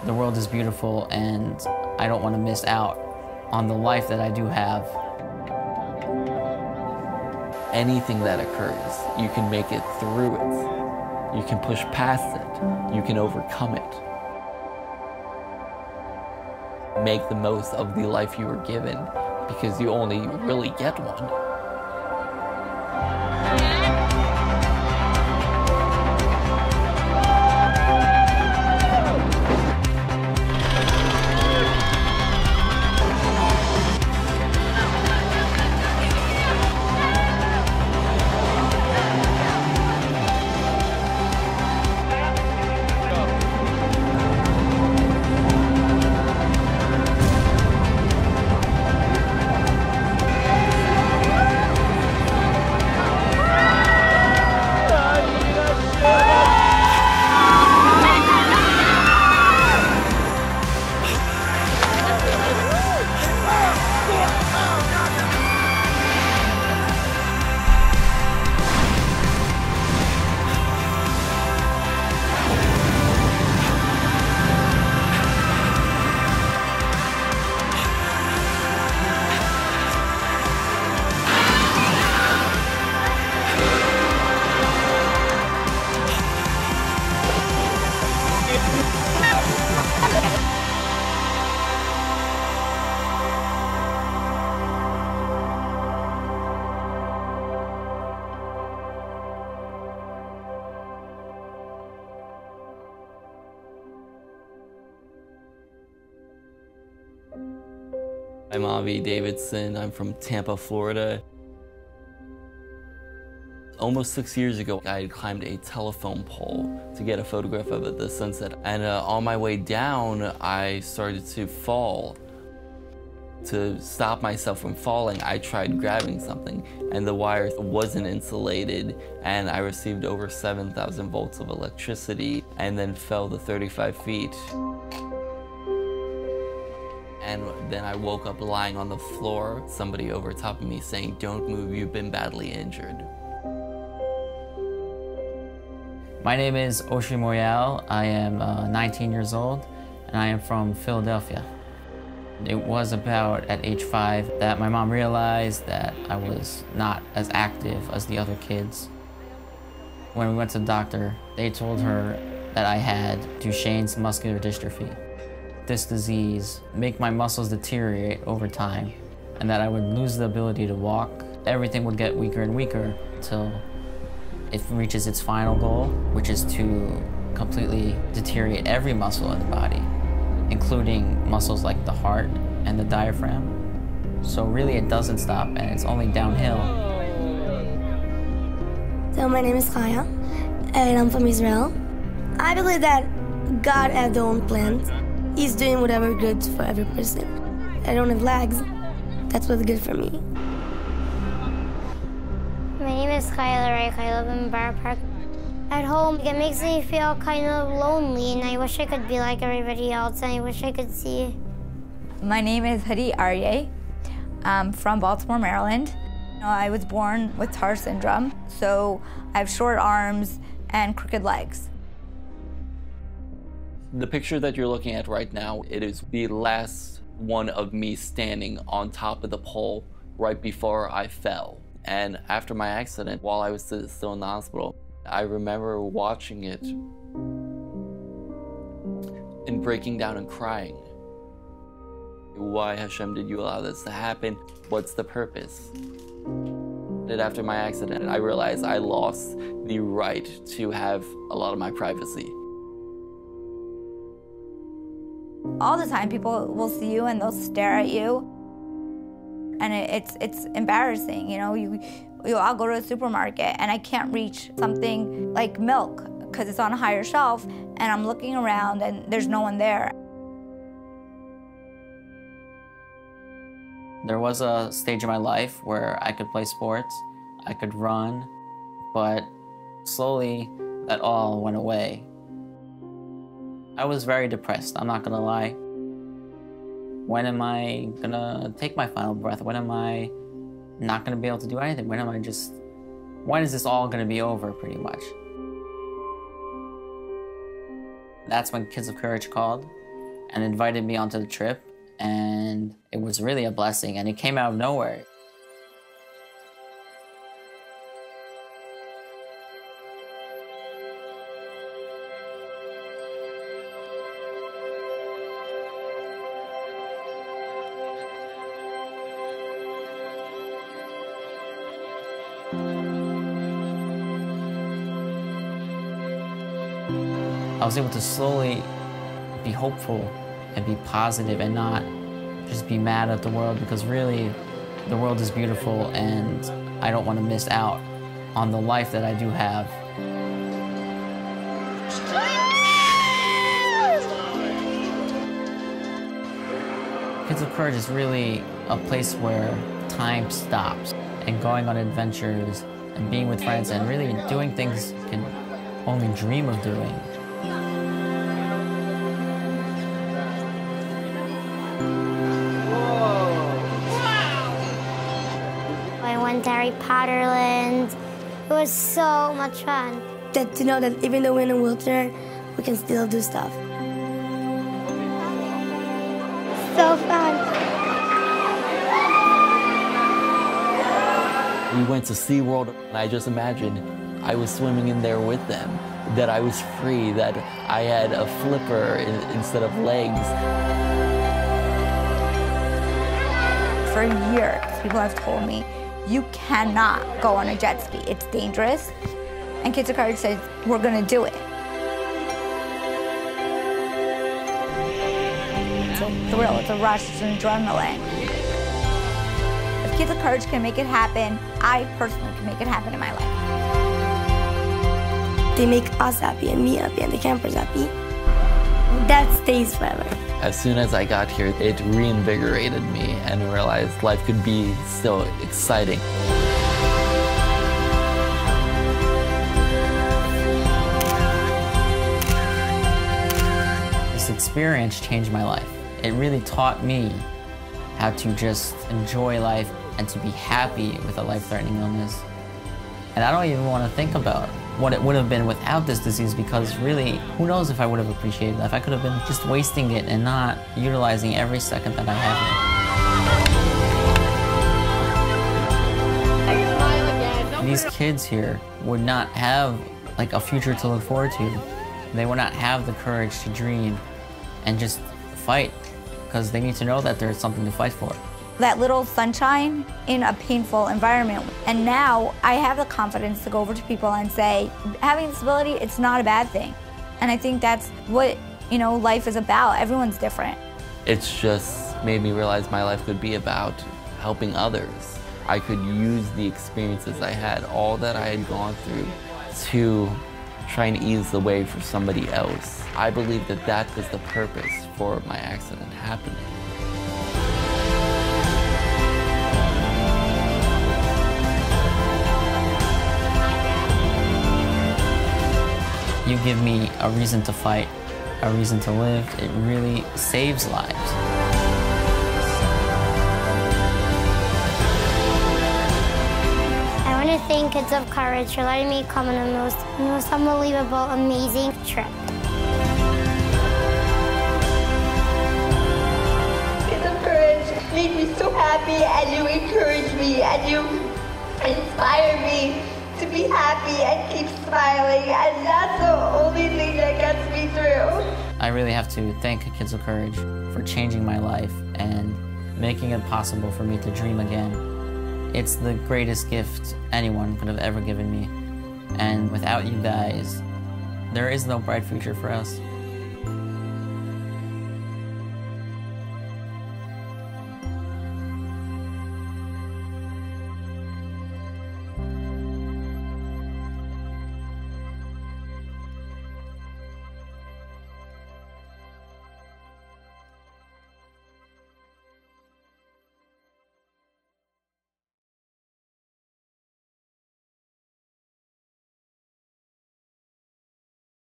The world is beautiful, and I don't want to miss out on the life that I do have. Anything that occurs, you can make it through it. You can push past it. You can overcome it. Make the most of the life you were given, because you only really get one. I'm Avi Davidson. I'm from Tampa, Florida. Almost 6 years ago, I had climbed a telephone pole to get a photograph of the sunset. And on my way down, I started to fall. To stop myself from falling, I tried grabbing something, and the wire wasn't insulated, and I received over 7,000 volts of electricity, and then fell to 35 feet. And then I woke up lying on the floor, somebody over top of me saying, "Don't move, you've been badly injured." My name is Oshri Moyal. I am 19 years old, and I am from Philadelphia. It was about at age 5 that my mom realized that I was not as active as the other kids. When we went to the doctor, they told her that I had Duchenne's muscular dystrophy. This disease make my muscles deteriorate over time, and that I would lose the ability to walk. Everything would get weaker and weaker until it reaches its final goal, which is to completely deteriorate every muscle in the body, including muscles like the heart and the diaphragm. So really it doesn't stop, and it's only downhill. So my name is Chaya, and I'm from Israel. I believe that God had their own plans. He's doing whatever good for every person. I don't have legs. That's what's good for me. My name is Kyla Reich. I live in Borough Park. At home, it makes me feel kind of lonely, and I wish I could be like everybody else, and I wish I could see. My name is Hadi Aryeh. I'm from Baltimore, Maryland. I was born with TAR syndrome, so I have short arms and crooked legs. The picture that you're looking at right now, it is the last one of me standing on top of the pole right before I fell. And after my accident, while I was still in the hospital, I remember watching it and breaking down and crying. Why, Hashem, did you allow this to happen? What's the purpose? And after my accident, I realized I lost the right to have a lot of my privacy. All the time, people will see you and they'll stare at you, and it's embarrassing. You know, I'll go to a supermarket and I can't reach something like milk because it's on a higher shelf, and I'm looking around and there's no one there. There was a stage in my life where I could play sports, I could run, but slowly that all went away. I was very depressed, I'm not gonna lie. When am I gonna take my final breath? When am I not gonna be able to do anything? When is this all gonna be over, pretty much? That's when Kids of Courage called, and invited me onto the trip, and it was really a blessing, and it came out of nowhere. I was able to slowly be hopeful and be positive and not just be mad at the world, because really the world is beautiful and I don't want to miss out on the life that I do have. Kids of Courage is really a place where time stops, and going on adventures and being with friends and really doing things you can only dream of doing. I went to Harry Potter Land. It was so much fun. That to know that even though we're in a wheelchair, we can still do stuff. So fun. We went to SeaWorld, and I just imagined I was swimming in there with them, that I was free, that I had a flipper instead of legs. For years, people have told me, you cannot go on a jet ski. It's dangerous. And Kids of Courage said, we're gonna do it. It's a thrill, it's a rush, it's an adrenaline. If Kids of Courage can make it happen, I personally can make it happen in my life. They make us happy and me happy and the campers happy. That stays forever. As soon as I got here, it reinvigorated me and realized life could be so exciting. This experience changed my life. It really taught me how to just enjoy life and to be happy with a life-threatening illness. And I don't even want to think about what it would have been without this disease, because really, who knows if I would have appreciated life. I could have been just wasting it and not utilizing every second that I have. These kids here would not have like a future to look forward to. They would not have the courage to dream and just fight, because they need to know that there's something to fight for. That little sunshine in a painful environment. And now I have the confidence to go over to people and say, having a disability, it's not a bad thing. And I think that's what, life is about. Everyone's different. It's just made me realize my life could be about helping others. I could use the experiences I had, all that I had gone through, to try and ease the way for somebody else. I believe that that was the purpose for my accident happening. You give me a reason to fight, a reason to live. It really saves lives. I want to thank Kids of Courage for letting me come on the most unbelievable, amazing trip. Kids of Courage make me so happy, and you encourage me, and you inspire me to be happy and keep smiling, and that's the only thing that gets me through. I really have to thank Kids of Courage for changing my life and making it possible for me to dream again. It's the greatest gift anyone could have ever given me. And without you guys, there is no bright future for us.